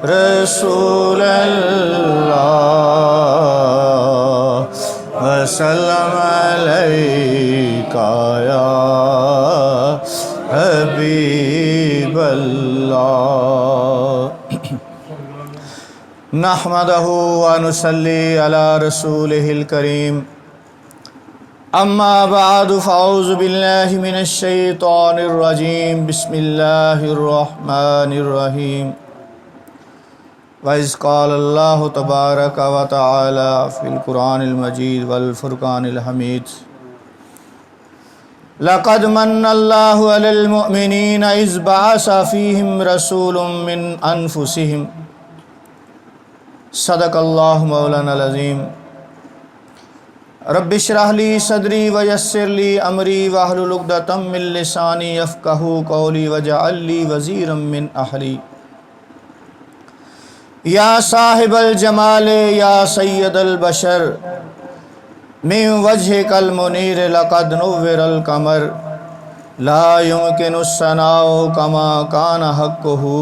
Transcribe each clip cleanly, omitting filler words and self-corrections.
रसूल अल्लाह वसल्लम अलैका या हबीब अल्लाह। नहमदहु व नुसल्ली अला रसूलिहिल करीम। अम्मा बाद फ़अऊज़ु बिल्लाहि मिनश शैतानिर रजीम। बिस्मिल्लाहिर रहमानिर रहीम। व इज़ क़ालल्लाहु तबारक व तआला फ़िल क़ुरानिल मजीद वल फ़ुरक़ानिल हमीद। लक़द मन्नल्लाहु अलल मुअमिनीना इज़ बअस फ़ीहिम रसूलुम मिन अनफ़ुसिहिम। सदक़ल्लाहु मौलानाल अज़ीम। रब्बि इश्रह ली सदरी व यस्सिर ली अमरी वहलुल उक़दतम मिन लिसानी यफ़क़हू क़ौली वजअल ली वज़ीरम मिन अहली। या साहिबल जमाल या सय्यदल बशर मिन वजहिकल मुनीर लक़द नुव्विरल क़मर ला युमकिनुस सनाउ कमा कान हक़्क़ुहु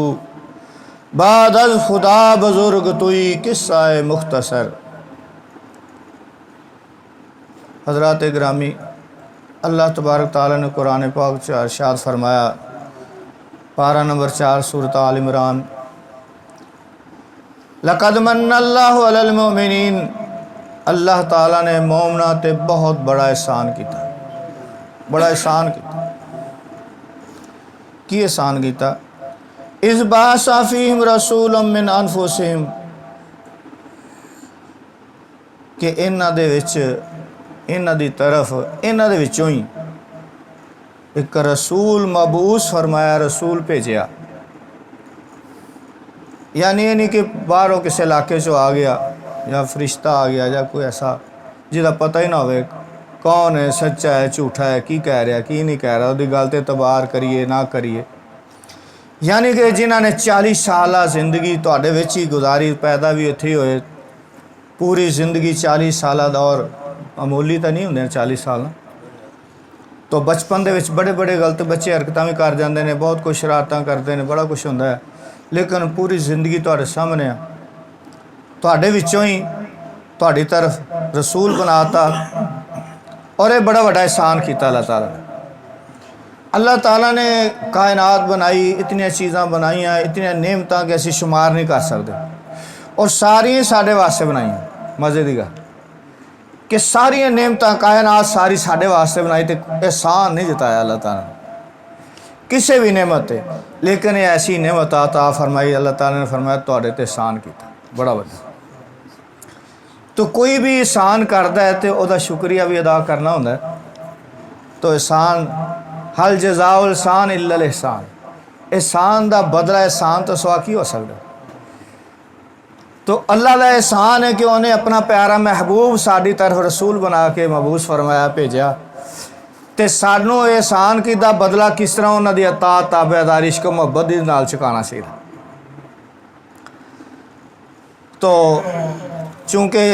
बादल खुदा बुज़ुर्ग तुई किस्सा-ए मुख्तसर। हज़रात गिरामी, अल्लाह तबारक तआला ने कुरान पाक में इरशाद फरमाया, पारा नंबर 4 सूरत आल इमरान। लक़द मन्नल्लाहु अलल मुअमिनीन, अल्लाह ताला ने मोमना ते बहुत बड़ा एहसान किया, बड़ा एहसान किया। की एहसान किया? इज़ बअस फ़ीहिम रसूलुम मिन अनफ़ुसिहिम, कि इन्हां दे विच इन्हां दी तरफ इन्हां दे विचों ही एक रसूल मबूस फरमाया, रसूल भेजिया। यानी ये नहीं कि बाहरों किसी इलाके चो आ गया या फरिश्ता आ गया या कोई ऐसा जिहदा पता ही ना होवे कौन है, सच्चा है, झूठा है, की कह रहा की नहीं कह रहा, उसकी गल ते तबार करिए ना करिए। यानी कि जिन्हों ने 40 साल जिंदगी तुहाडे विच ही गुजारी, पैदा भी उत्थे होए, पूरी जिंदगी 40 साल दौर मामूली तो नहीं होंगे 40 साल। तो बचपन दे विच बड़े बड़े गलत बच्चे हरकतां भी कर जाते हैं, बहुत कुछ शरारतां करते हैं, बड़ा कुछ होंदा है, लेकिन पूरी जिंदगी तुहाडे सामने आ, तुहाडे विचों ही तुहाडी तरफ रसूल बनाता। और ये बड़ा बड़ा एहसान किया अल्लाह ताला ने। अल्लाह ताला ने कायनात बनाई, इतनी चीज़ां बनाइया, इतनी नेमतां कि असीं शुमार नहीं कर सकते, और सारियां साडे वास्ते बनाई। मज़े की गल कि सारियां नेमतां कायनात सारी साडे वास्ते बनाई, तो एहसान नहीं जताया अल्लाह ताला ने किसी भी नेमत है। लेकिन ये ऐसी नेमत अता फरमाई, अल्लाह ताला ने फरमाया तुहाडे ते एहसान किया बड़ा बड़ा। तो कोई भी एहसान करता है तो उसका शुक्रिया भी अदा करना होंदा है। तो एहसान हल जज़ाउल एहसान इल्लल एहसान, एहसान का बदला एहसान तो सवा की हो सकता। तो अल्लाह का एहसान है कि उन्हें अपना प्यारा महबूब साड़ी तरफ रसूल बना के मबूस फरमाया, भेजा, तो सानू एहसान की दा बदला किस तरह उन्होंने अता ताबेदारी इश्क मुहब्बत के नाल चुकाना चाहिए। तो चूँकि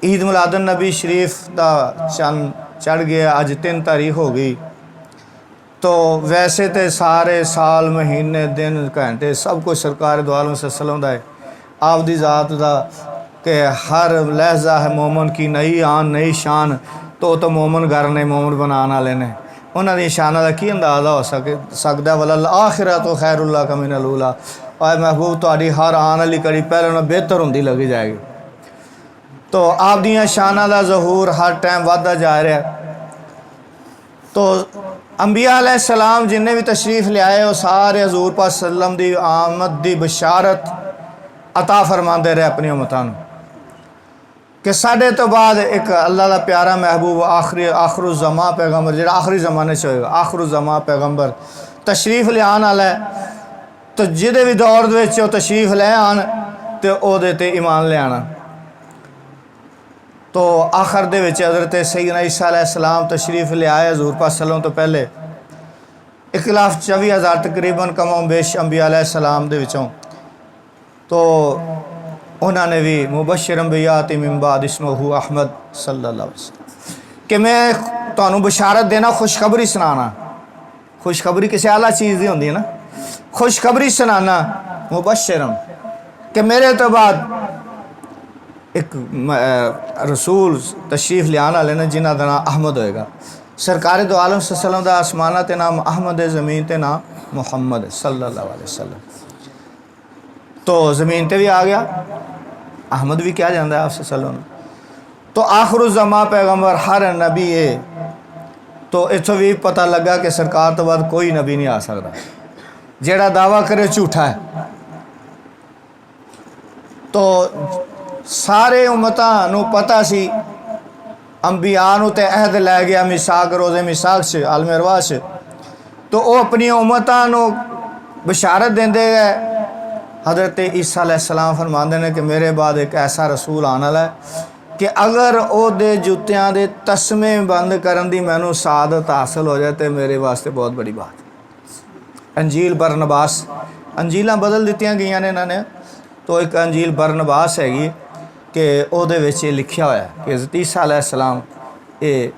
ईद मिलादुन नबी शरीफ का चंद चढ़ गया, अज 3 तारीख हो गई, तो वैसे तो सारे साल महीने दिन घंटे सब कुछ सरकार दो आलम सल्लल्लाहु अलैहि वसल्लम का आपदी ज़ात का कि हर लहजा है मोमन की नई आन नई शान। तो मोमन घर ने मोमन बनाने वाले ने उन्होंने शाना का की अंदाज़ा हो सकता। वल आखिरत खैरुल लक मिनल ऊला, और महबूब तुहाडी हर आने वाली कड़ी पहले नालों बेहतर होंदी लगी जाएगी। तो आप दियां शाना का ज़हूर हर टाइम वाधता जा रहा है। तो अंबिया अलैहिस्सलाम जिन्हें भी तशरीफ़ लियाए वो सारे हजूर पाक सल्लम की आमद की बशारत अता फरमाते रहे अपनी उम्मतां नूं कि साढ़े तो बाद एक अल्लाह का प्यारा महबूब आखिरुज़्ज़मा पैगंबर जो आखिरी ज़माने से होएगा, आखिरुज़्ज़मा पैगंबर तशरीफ़ लियान वाला है। तो जिहदे भी दौर दे विच तशरीफ़ ले आन तो ओहदे ते ईमान ले आना। तो आखिर दे विच हज़रत सैयदना ईसा अलैहिस्सलाम तशरीफ़ ले आए हज़ूर पाक सल्लम तो पहले 1,24,000 तकरीबन कम बेश अंबिया अलैहिस्सलाम दे विचों। तो उन्होंने भी मुबशर अंबियात मिन बाद इस्मुहु अहमद सल्लल्लाहु अलैहि वसल्लम कि मैं तुहानू बशारत देना, खुशखबरी सुनाना। खुशखबरी किसी आला चीज़ की होंदी है ना, खुशखबरी सुनाना। मुबशरम कि मेरे तो बाद एक रसूल तशरीफ लियान वाले ने जिन्हों का नाम अहमद होएगा। सरकार दो आलम सल्लल्लाहु अलैहि वसल्लम का आसमाना ते नाम अहमद है, ज़मीन ते नाम मुहम्मद सल्लल्लाहु अलैहि वसल्लम। तो ज़मीन ते भी आ गया, अहमद भी क्या जाता है आप सल्लल्लाहु। तो आखिरुज़्ज़मा पैगंबर हर नबी है। तो इतों भी पता लगा कि सरकार तो बाद कोई नबी नहीं आ सकता, जेड़ा दावा करे झूठा है। तो सारे उम्मतां नूं पता सी, अंबिया नूं ते अहद लै गया मिसाक रोज़े मिसाक च आलम अरवाह च। तो वो अपनी उम्मतां नूं बशारत देंदे गए। हज़रत ईसा अलैहिस्सलाम फरमांदे ने कि मेरे बाद एक ऐसा रसूल आने वाला है कि अगर ओहदे जुत्तियां दे तस्मे बंद करन दी मैनू सादत हासिल हो जाए तो मेरे वास्ते बहुत बड़ी बात। अंजील बरनबास, अंजीलां बदल दित्तियां गईयां ने इन्हां ने। तो एक अंजील बरनबास हैगी कि ओहदे विच लिखिया होया कि हज़रत ईसा अलैहिस्सलाम ये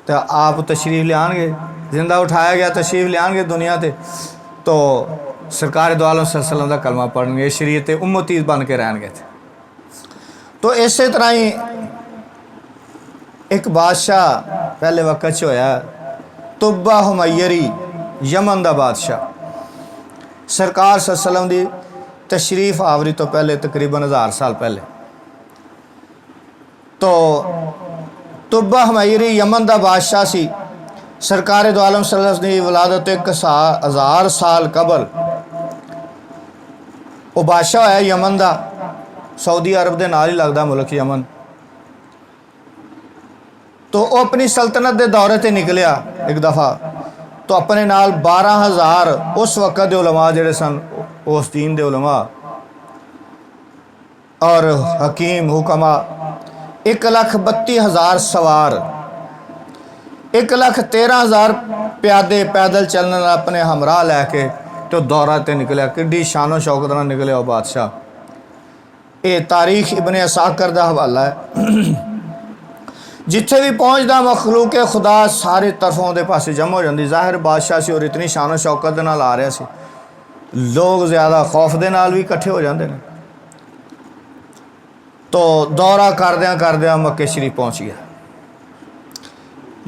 तो आप तशरीफ लियानगे, जिंदा उठाया गया तशरीफ लियानगे दुनिया ते। तो सरकार दो आलम सल्लल्लाहु अलैहि वसल्लम का कलमा पढ़नगे, शरीयत उम्मती बन के रहनगे। तो इस तरह ही एक बादशाह पहले वक्त च होया, तुब्बा हुमैयरी यमन का बादशाह। सरकार सल्लल्लाहु अलैहि वसल्लम की तशरीफ आवरी तो पहले तकरीबन 1000 साल पहले। तो तुब्बा हुमैयरी यमन का बादशाह सी। सरकार दो आलम सल्लल्लाहु अलैहि वसल्लम की विलादत 1000 साल कबल वो बादशाह होया यमन का। सऊदी अरब के नाल ही लगता मुल्क यमन। तो वह अपनी सल्तनत के दौरे पर निकलिया एक दफ़ा। तो अपने नाल 12,000 उस वक़्त के उलमा जिहड़े सन, उस दीन के उलमा और हकीम हुकमा, 1,32,000 सवार, 1,13,000 प्यादे पैदल चलने अपने हमराह लैके तो दौरा ते निकलिया। किड्डी शानो शौकत नाल निकलिया वह बादशाह। ये तारीख इब्ने असाकिर का हवाला है। जिथे भी पहुँचता मखलूक खुदा सारे तरफों के पासे जम हो जाती। ज़ाहिर बादशाह से और इतनी शानो शौकत के नाल आ रहा सी, लोग ज़्यादा खौफ के नाल भी इकट्ठे हो जाते हैं। तो दौरा करद्या मक्के शरीफ पहुँच गया।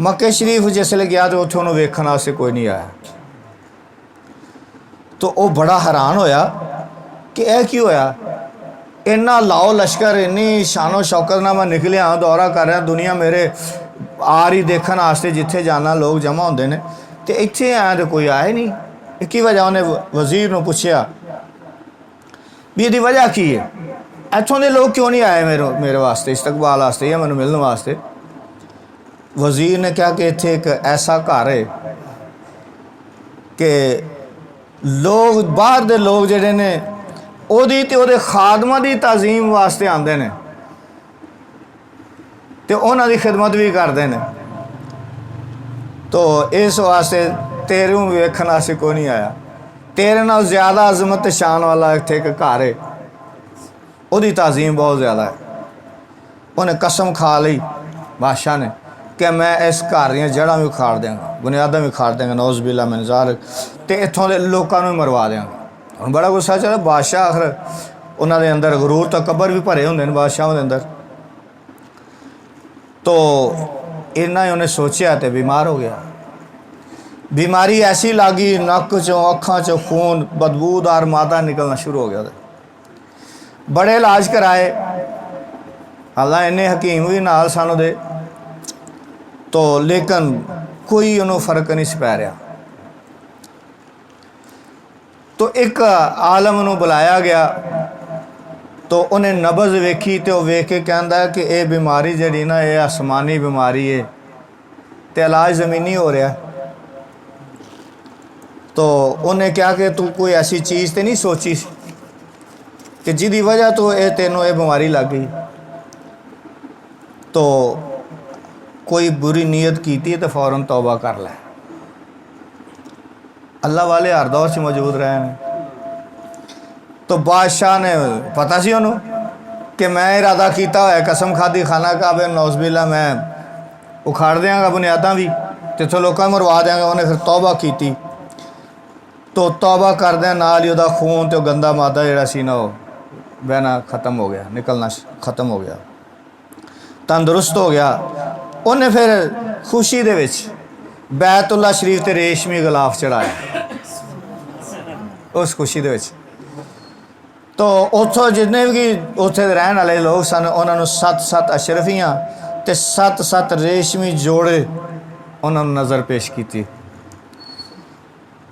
मक्के शरीफ जिसले गया तो उत्थे उन्होंने वेखण वास्ते कोई नहीं आया। तो वह बड़ा हैरान होया कि यह की होया, इन्ना लाओ लश्कर, इन्नी शानो शौकत ना मैं निकलिया, दौरा कर रहा, दुनिया मेरे आ रही देखने वास्ते, जिथे जाना लोग जमा होंगे ने, तो इत्थे आया तो कोई आया नहीं। एक ही वजह उन्हें वजीर ने पूछया भी यदी वजह की है, इतों के लोग क्यों नहीं आए मेरे वास्ते इस्तकबाल वास्ते या मैनू मिलने वास्ते। वजीर ने कहा कि इत्थे एक ऐसा घर है कि लोग बाहर दे लोग जिहड़े ने ओदी ते ओदे खादमा दी ताजीम वास्ते आंदे ने ते उन्हां दी खिदमत भी करते हैं। तो इस वास्ते तेरे वेखण वास्ते कोई नहीं आया। तेरे नाल ज़्यादा अजमत शान वाला इत्थे एक घर है, ओदी ताजीम बहुत ज़्यादा है। उन्हें कसम खा ली बादशाह ने कि मैं इस घर दी जड़ा भी उखाड़ देंगा, बुनियादा भी उखाड़ देंगा, नौज़ बिल्ला मिन ज़ालिक, ते इत्थों दे लोकां नूं मरवा देंगा। हम बड़ा गुस्सा चला बादशाह, आखिर उन्होंने अंदर गरूर तो कबर भी भरे होंगे बादशाहों के अंदर। तो इन्ना ही उन्हें सोचा तो बीमार हो गया। बीमारी ऐसी लगी, नक चों अखां चों खून बदबूदार मादा निकलना शुरू हो गया। बड़े इलाज कराए, हालांकि इन्ने हकीम भी नाल सन दे, तो लेकिन कोई उन्होंने फर्क नहीं पै रहा। तो एक आलम नूं बुलाया गया, तो उन्हें नबज़ वेखी तो वेख के कहता कि यह बीमारी जी ना ये आसमानी बीमारी है तो इलाज ज़मीनी हो रहा। तो उन्हें कहा कि तू कोई ऐसी चीज़ तो नहीं सोची कि जिदी वजह तो ये तेनों ये बीमारी लग गई। तो कोई बुरी नीयत की तो फौरन तौबा कर लै। अल्लाह वाले हर दौर से मौजूद रहे हैं। तो बादशाह ने पता सी उन्होंने कि मैं इरादा किया है, कसम खादी खाना काबे नौज़बिल्ला मैं उखाड़ देंगा बुनियादा भी, तो इतों लोगों मरवा देंगा। उन्हें फिर तौबा की तो तौबा करदे नाल ही उहदा खून तो गंदा मादा जिहड़ा सी ना वो बहना ख़त्म हो गया, निकलना ख़त्म हो गया, तंदुरुस्त हो गया। उन्हें फिर खुशी दे विच बैतुल्ला शरीफ ते रेशमी गलाफ चढ़ाया उस खुशी दे विच। तो उतों जिन्ने भी उत्थे रहने वाले लोग सन उन्होंने 7-7 अशरफियाँ ते 7-7 रेशमी जोड़े उन्होंने नज़र पेश की।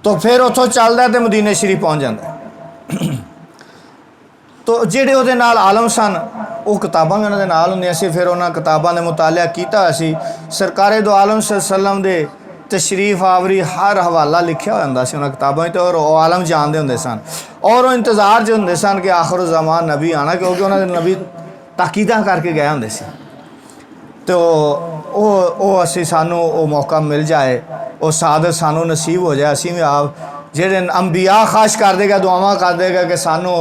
तो फिर उतों चलता है तो मदीने शरीफ पहुँच जाता है। तो जेडे उहदे नाल आलम सन वो किताबां भी उन्होंने नाल होंदियां सी, फिर उन्होंने किताबां ने मुतालिया किया सी। सरकारे दो आलम सल्लम दे तशरीफ आवरी हर हवाला लिखा होता है उन्होंने किताबों में, तो और आलम जानते होंगे सन और वो इंतज़ार च होंगे सन कि आखिर ज़मान नबी आना, क्योंकि उन्होंने नबी ताकीदा करके गए होंगे सी। तो वो असी सानू वो मौका मिल जाए, वो सादत सानू नसीब हो जाए, असी भी आप जेडे अंबिया खाश कर देगा दुआवां कर देगा कि सानू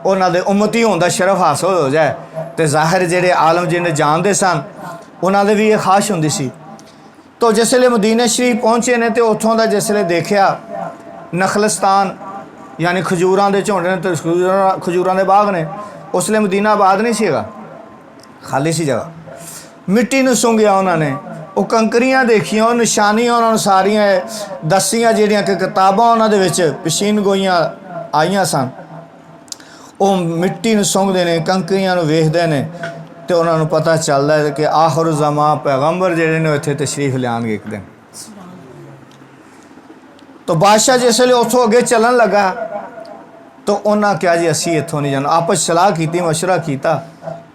उन्होंने उम्मती होने का शरफ हासिल हो जाए। तो ज़ाहिर जेडे आलम जिन्हें जानते सन उन्होंने भी ये ख्वाहिश होंदी सी। तो जिसले मदीने शरीफ पहुँचे ने तो उतों का जिसले देखा नखलिस्तान यानी खजूरां दे झोंडे ने, तो खजूरां दे बाग ने, उसले मदीना आबाद नहीं सीगा, खाली सी जगह। मिट्टी नूं सूंघिया उन्होंने, वो कंकरियां देखियां, वो निशानियां उन्होंने सारियां दसियां जिहड़ियां कि किताबां उन्होंने विच पशीन गोइयां आईयां सन। वो मिट्टी नूं सूंघदे ने, कंकरियां नूं वेखदे ने, तो उन्होंने पता चलता है कि आखिर ज़मां पैगंबर जिहड़े ने इत्थे तशरीफ लियाणगे एक दिन। तो बादशाह जिसले उतों अगे चलन लगा तो उन्हें क्या जी असी इत्थों नहीं जाना। आपस सलाह की, मशवरा किया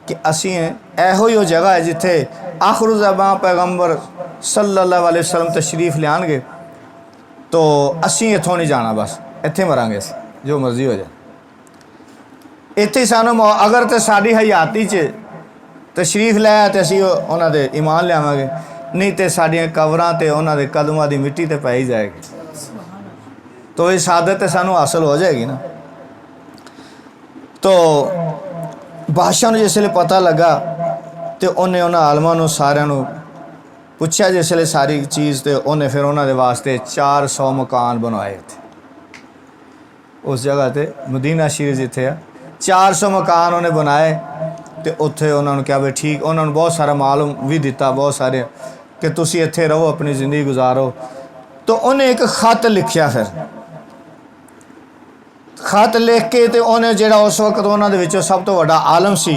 कि असी एहो ही जगह है जिथे आखिर ज़मां पैगंबर सल्लल्लाहु अलैहि वसल्लम तशरीफ लियाणगे, तो असी इत्थों नहीं जाना, बस इत्थे मरांगे, जो मर्जी हो जाए इत्थे सानू, अगर तो साड़ी हयाती च तशरीफ लाया तो असी उन्होंने ईमान लियावांगे, नहीं तो साड़ियाँ कवरां ते उन्होंने कदमां दी मिट्टी तो पै ही जाएगी। तो ये सादत सानू हासिल हो जाएगी ना। तो बादशाह ने जिसले पता लगा तो उन्हें उन्होंने आलमां नूं सारियां नूं पुछया जिसले सारी चीज़, तो उन्हें फिर उन्होंने वास्ते 400 मकान बनवाए थे उस जगह ते मदीना शरीफ जिथे है 400 मकान उन्हें बनाए। तो उत्थे उन्होंने कहा भाई ठीक, उन्होंने बहुत सारा माल भी दिता, बहुत सारे कि तुसी इत्थे रहो अपनी ज़िंदगी गुजारो। तो उन्हें एक खत लिखिया, फिर खत लिख के तो उन्हें जिहड़ा उस वक्त उन्होंने विचों सब तो वड्डा आलम सी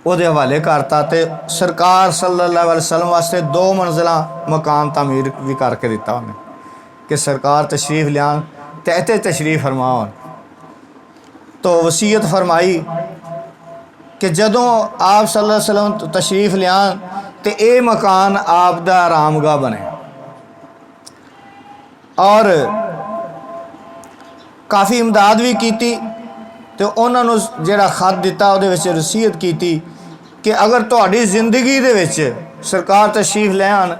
उहदे हवाले करता। तो सरकार सल्लल्लाहु अलैहि वसल्लम वास्ते 2 मंजिला मकान तामीर भी करके दिता उन्हें कि सरकार तशरीफ लियान तो इत्थे तशरीफ फरमाओ। तो वसीयत फरमाई कि जदों आप सल्लल्लाहु अलैहि वसल्लम तशरीफ लियान तो ये मकान आप दा आरामगाह बने। और काफ़ी इमदाद भी की, तो उन्होंने जिहड़ा खत दिता उहदे विच वसीयत की कि अगर तुहाडी जिंदगी दे विच सरकार तशरीफ ले आन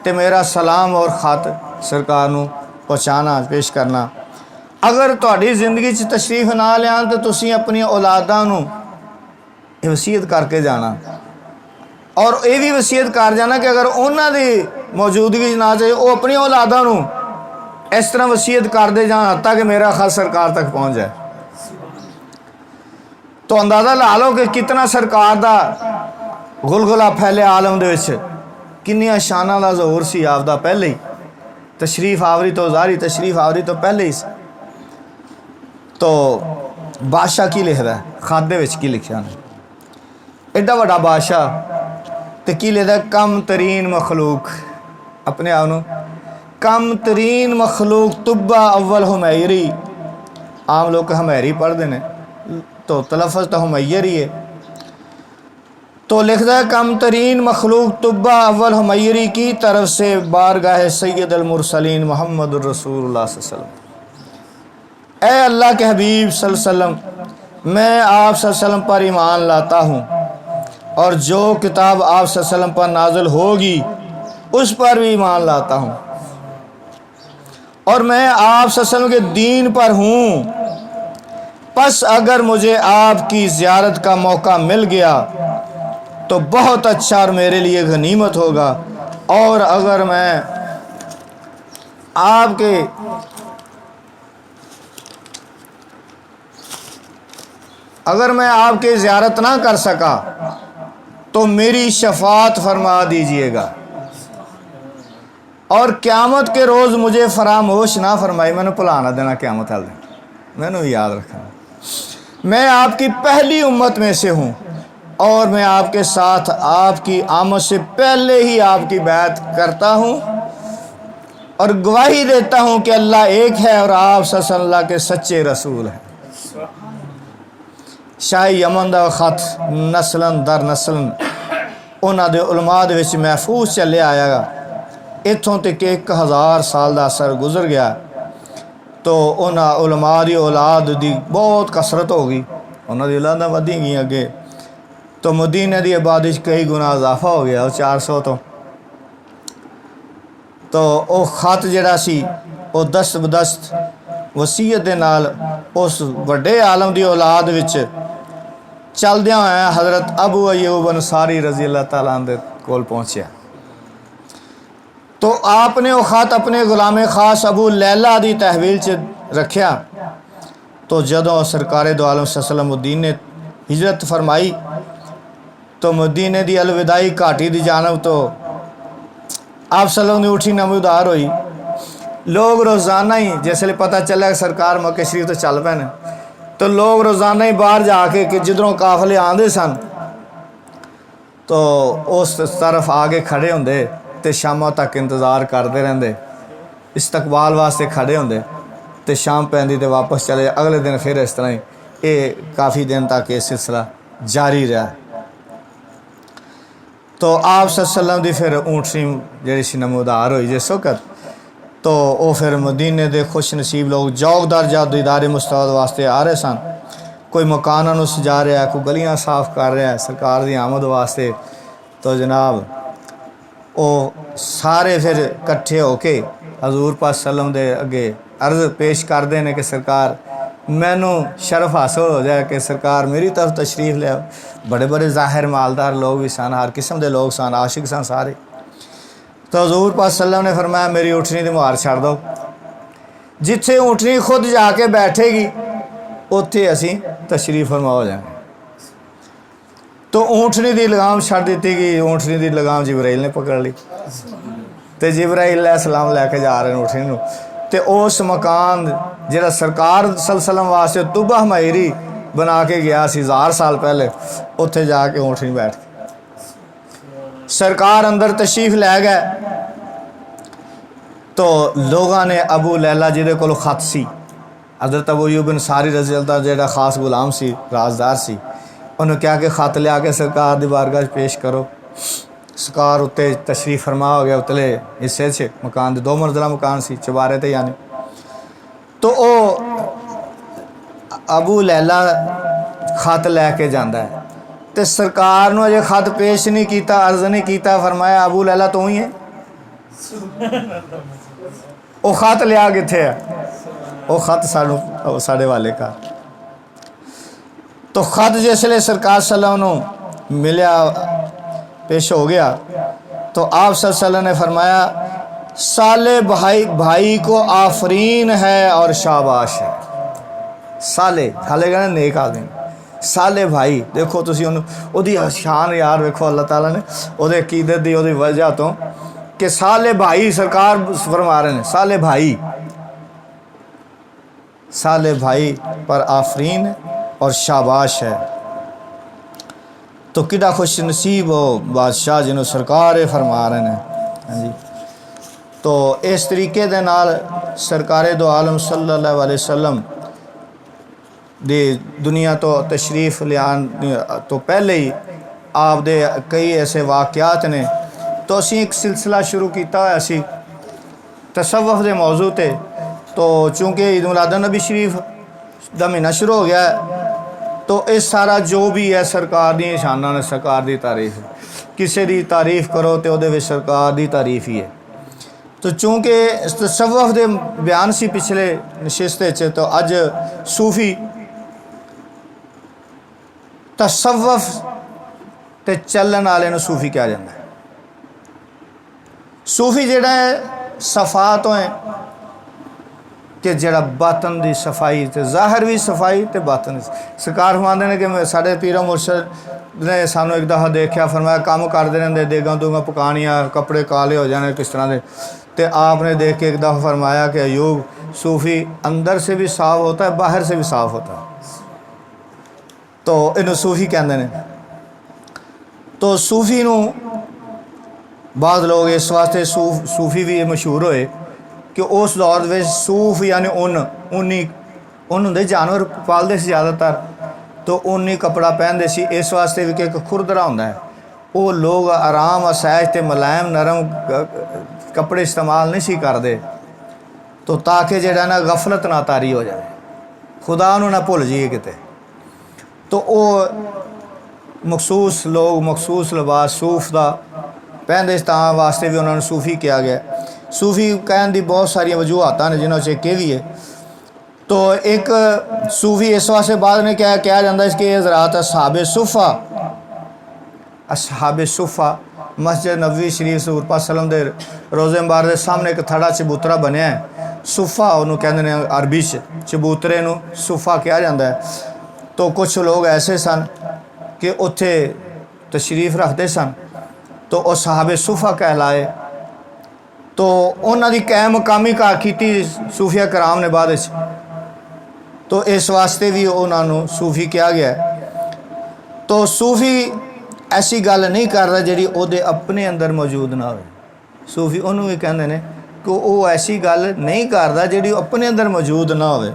तो मेरा सलाम और खत सरकार नूं पहुँचाना, पेश करना। अगर तुहाडी जिंदगी च तशरीफ ना लियान तो तुसीं अपनी औलादां नूं वसीयत करके जाना, और ये भी वसीयत कर जाना कि अगर उन्हां दी मौजूदगी ना चाहिए वो अपनी औलादां नूं इस तरह वसीयत करते जान ताकि मेरा खत सरकार तक पहुँच जाए। तो अंदाज़ा ला लो कि कितना सरकार दा गुलगुला फैले आलम दे विच, किन्नियां शानां दा ज़ोर सी आपदा पहले ही तशरीफ आवरी तो ज़ारी तशरीफ आवरी तो पहले ही। तो बादशाह की लिखदा है खत दे विच, की लिखिया ने एडा वड्डा बादशाह तो की लिखदा, कम तरीन मखलूक, अपने आप नूं कम तरीन मखलूक तुब्बा अव्वल हुमैरी, आम लोग हमैरी पढ़ते हैं तो तलफ़्ज़ तो हुमैर ही है। तो लिखता है कम तरीन मखलूक तुब्बा अव्वल हुमैरी की तरफ से बारगाह सैयद अल मुरसलीन मोहम्मद रसूलुल्लाह सल्लल्लाहु अलैहि वसल्लम। ए अल्लाह के हबीब सल्लल्लाहु अलैहि वसल्लम, मैं आप सल्लल्लाहु अलैहि वसल्लम पर ईमान लाता हूँ और जो किताब आप सल्लल्लाहु अलैहि वसल्लम पर नाज़िल होगी उस पर भी ईमान लाता हूँ, और मैं आप सल्लल्लाहु अलैहि वसल्लम के दीन पर हूँ। बस अगर मुझे आपकी ज़ियारत का मौका मिल गया तो बहुत अच्छा और मेरे लिए गनीमत होगा, और अगर मैं आपके अगर मैं आपकी ज़ियारत ना कर सका तो मेरी शफात फरमा दीजिएगा, और क़यामत के रोज़ मुझे फरामोश ना फरमाई। मैंने भुला ना देना क़यामत वाले दिन, मैंने भी याद रखना। मैं आपकी पहली उम्मत में से हूँ और मैं आपके साथ आपकी आमद से पहले ही आपकी बैत करता हूँ और गवाही देता हूँ कि अल्लाह एक है और आप सल्लल्लाहु के सच्चे रसूल हैं। शाह यमन का खत नस्लन दर नस्लन उन्हां दे उलमा दे विच महफूज चले आएगा। इत्थों तक 1000 साल का असर गुजर गया तो उन्हां उलमा दी औलाद दी बहुत कसरत हो गई, उन्हां दी औलादां वधी गई अगे, तो मदीने की आबादी कई गुना इजाफा हो गया 400 तो वो खत जिहड़ा सी वो दस्त बदस्त वसीयत दे नाल उस वड्डे आलम की औलाद विच चलदियां होया हज़रत अबू अयूब अंसारी रज़ी अल्लाह तआला अन्हु कोल पहुँचा। तो आपने वो खत अपने गुलाम खास अबू लैला की तहवील च रखा। तो जदों सरकारे दो आलम सल्लम मदीने हिजरत फरमाई तो मदीने की अलविदाई घाटी की जानब तो आप सल्लम की उठी नमूदार हुई। लोग रोज़ाना ही जिसले पता चला सरकार मक्के शरीफ तो चल पैन तो लोग रोज़ाना ही बाहर जाके कि जिधरों काफले आते सन तो उस तरफ आके खड़े होंदे ते शामां तक इंतज़ार करते रहंदे, इस्तकबाल वास्ते खड़े होंदे ते शाम पैंदी ते वापस चले। अगले दिन फिर इस तरह ही ये काफ़ी दिन तक ये सिलसिला जारी रहा। तो आप सल्लम दी फिर ऊँटनी जी सी नमूदार हुई जिस वक्त तो वो फिर मदीने के खुश नसीब लोग जौकदार जा दीदारे मुस्तफा वास्ते आ रहे सन। कोई मकाना सजा रहा है, कोई गलियां साफ कर रहा है सरकार की आमद वास्ते। तो जनाब वो सारे फिर इकट्ठे होके हजूर पाक सल्लम दे अगे अर्ज़ पेश करते हैं कि सरकार मैनू शरफ हासिल हो जाए कि सरकार मेरी तरफ तशरीफ़ ले। बड़े बड़े ज़ाहिर मालदार लोग भी सन, हर किस्म के लोग सन, आशिक सन सारे। तो हजूर पाक सल्लम ने फरमाया मेरी ऊँटनी की मुहार छड़ दो, जिथे ऊँटनी खुद जाके बैठेगी उत्थे असी तशरीफ़ फरमा हो जाएंगे। तो ऊँटनी की लगाम छड़ दी गई, ऊँटनी की लगाम जिब्राइल ने पकड़ ली तो जिब्राइल अलैहिस्सलाम लैके जा रहे हैं ऊँटनी नूं। ते उस मकान जिहड़ा सरकार सल्लम वास्ते तुबा हमायरी बना के गया सी 1000 साल पहले, उत्थे जाके ऊँटनी बैठ गई। सरकार अंदर तशरीफ लै गए तो लोगों ने अबू लैला जिहदे कोल खत सी हज़रत अबू अयूब अंसारी रज़ी अल्लाह जिहड़ा खास गुलाम सी राजदार सी, उन्होंने क्या कि खत लिया के सरकार की बारगाह पेश करो। सरकार उत्ते तशरीफ फरमा हो गया उतले हिस्से से मकान दे 2 मंजिला मकान सी चबारे ते यानी। तो वो अबू लैला खत लैके जाता है तो सरकार ने अजे खत पेश नहीं किया, अर्ज नहीं किया, फरमाया अबू लैला तू ही है। वो खत लिया किथे है, वो खत सानू साढ़े वाले का। तो खत जिसले सरकार सल्लम नूं मिलिया पेश हो गया तो आप सल्लम ने फरमाया साले भाई को आफरीन है और शाबाश है। साले खाले कहना नेक आदमी, साले भाई देखो तुसी ओदी शान यार वेखो अल्लाह ताला ने ओदे अकीदत दी ओदी वजह तो कि साले भाई सरकार फरमा रहे हैं साले भाई पर आफरीन और शाबाश है। तो किड़ा खुश नसीब हो बादशाह जिन्हों सरकार फरमा रहे हैं। हाँ जी, तो इस तरीके दे नाल सरकार दो आलम सल्लल्लाहु अलैहि वसल्लम दे दुनिया तो तशरीफ़ लियान तो पहले ही आप दे कई ऐसे वाक़यात ने। तो असी एक सिलसिला शुरू किया हुआ सी तसव्वुफ़ दे मौजू ते। तो चूँकि ईद मिलाद नबी शरीफ का महीना शुरू हो गया है तो इस सारा जो भी है सरकार दी शाना ने सरकार की तारीफ, किसी की तारीफ करो तो वो सरकार की तारीफ ही है। तो चूँकि तसव्वुफ़ दे बयान सी पिछले नशिस्ते च तो अज सूफ़ी तसव्वुफ़ ते चलन वाले नूं सूफ़ी कहा जाता है। सूफ़ी जिहड़ा है सफ़ा तो है कि जड़ा बातन की सफाई तो ज़ाहिर भी सफाई तो बातन सरकार फरमाते हैं कि साढ़े पीरो मुर्शद ने सानू एक दफ़ा देखा, फरमाया काम करते रहते देगा दूंगा पकानियाँ कपड़े काले हो जाने किस तरह के, तो आपने देख के एक दफ़ा फरमाया कि अयूब सूफ़ी अंदर से भी साफ़ होता है बाहर से भी साफ़ होता है, तो इन्हों सूफ़ी कहते हैं। तो सूफ़ी नू बाद लोग इस वास्ते सूफ़ी भी मशहूर होए कि उस दौर में सूफ यानी ऊनी होंगे जानवर पालते ज़्यादातर, तो ऊनी कपड़ा पहनते सी, इस वास्ते भी कि एक खुरदरा होंदा है, वो लोग आराम असैज ते मुलायम नरम कपड़े इस्तेमाल नहीं सी करते, तो ताकि जड़ा ना गफलत ना तारी हो जाए, खुदा उन्होंने ना भुल जाइए किते, तो वो मखसूस लोग मखसूस लिबास सूफ का पहनते तां वास्ते भी उन्होंने सूफ़ी किया गया। सूफ़ी कहने की बहुत सारिया वजूहत ने जिन्होंने एक भी है। तो एक सूफ़ी इस वास्ते बाद में क्या कहा जाता है कि हज़रात असहाबे सुफ़ा मस्जिद नबवी शरीफ सूर पाक सल्लम दे रोज़े मुबारक के सामने एक थड़ा चबूतरा बनया है, सुफ़ा उन्होंने कहते हैं अरबी चबूतरे नू सुफ़ा कहा जाता है। तो कुछ लोग ऐसे सन कि उत्थे तशरीफ़ रखते सन, तो वह सहाबे सुफ़ा कहलाए, तो उन्होंने कै मकामी की सूफिया कराम ने बाद, तो इस वास्ते भी उन्होंने सूफ़ी कहा गया। तो सूफ़ी ऐसी गल नहीं कर रहा जी वो अपने अंदर मौजूद ना हो, सूफ़ी उन्होंने भी कहते हैं कि वो ऐसी गल नहीं करता जी अपने अंदर मौजूद ना हो,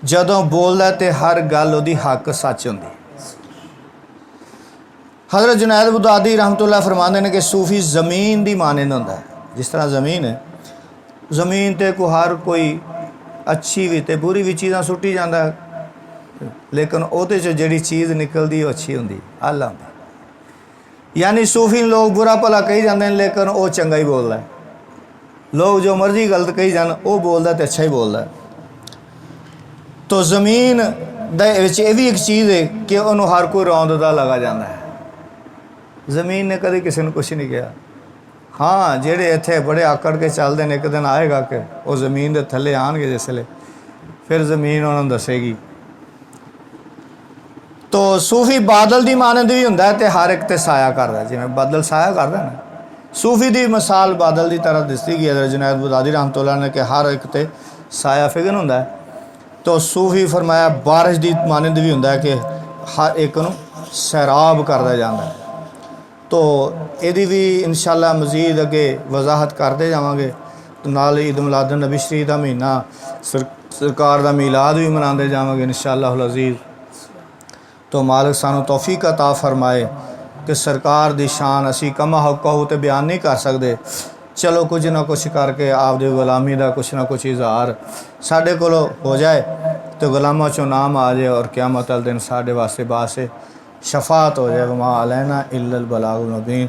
जदों बोलता तो हर गल वो हक सच होंदी। हज़रत जुनैद बगदादी रहमतुल्लाह फरमाते हैं कि सूफ़ी ज़मीन की मानंद होंदा है, जिस तरह ज़मीन है, ज़मीन ते को हर कोई अच्छी भी तो बुरी भी चीज़ां सुट्टी जाता है, लेकिन उहदे चों जिहड़ी चीज़ निकलती वो अच्छी होंदी अल्ल होंदा। यानी सूफ़ी लोग बुरा भला कही जाते हैं लेकिन वो चंगा ही बोलता है, लोग जो मर्जी गलत कही जान वो बोलता तो अच्छा ही बोलता है। तो ज़मीन दे भी एक चीज़ है कि उन्होंने हर कोई रौंददा लगा जाता है, ज़मीन ने कभी किसी ने कुछ नहीं किया। हाँ जेड़े इत्थे बड़े आकड़ के चलते हैं, एक दिन आएगा कि वो ज़मीन के थले आएंगे जिसले, फिर ज़मीन उन्होंने दसेगी। तो सूफ़ी बादल की मानंद भी होंदा है, तो हर एक ते साया करता है, जिवें बादल साया करता है ना, सूफ़ी की मिसाल बादल की तरह दिसती गई है जुनैद बगदादी रहमतुल्लाह ने कि हर एक ते साया फिगन होंदा है। तो सूफ़ी फरमाया बारिश की मानंद भी होंदा है कि हर एक नूं सैराब करता जाता है। तो यदी भी इंशाअल्लाह मज़ीद अगे वजाहत करते जावांगे। तो नाल ईद मिलाद नबी शरीफ का महीना सरकार का मीलाद भी मनाते जावांगे इंशाअल्लाह अज़ीज़। तो मालिक सानू तौफीक अता फरमाए कि सरकार की शान असी कमा कहो तो बयान नहीं कर सकते, चलो कुछ ना कुछ करके आपदी गुलामी का कुछ ना कुछ इजहार साढ़े कोलों हो जाए, तो गुलामां चों नाम आ जाए और क़यामत वाले दिन साढ़े वास्ते बासे शफात हो जाए। वमा अलैना इल्लल बलागुल मुबीन।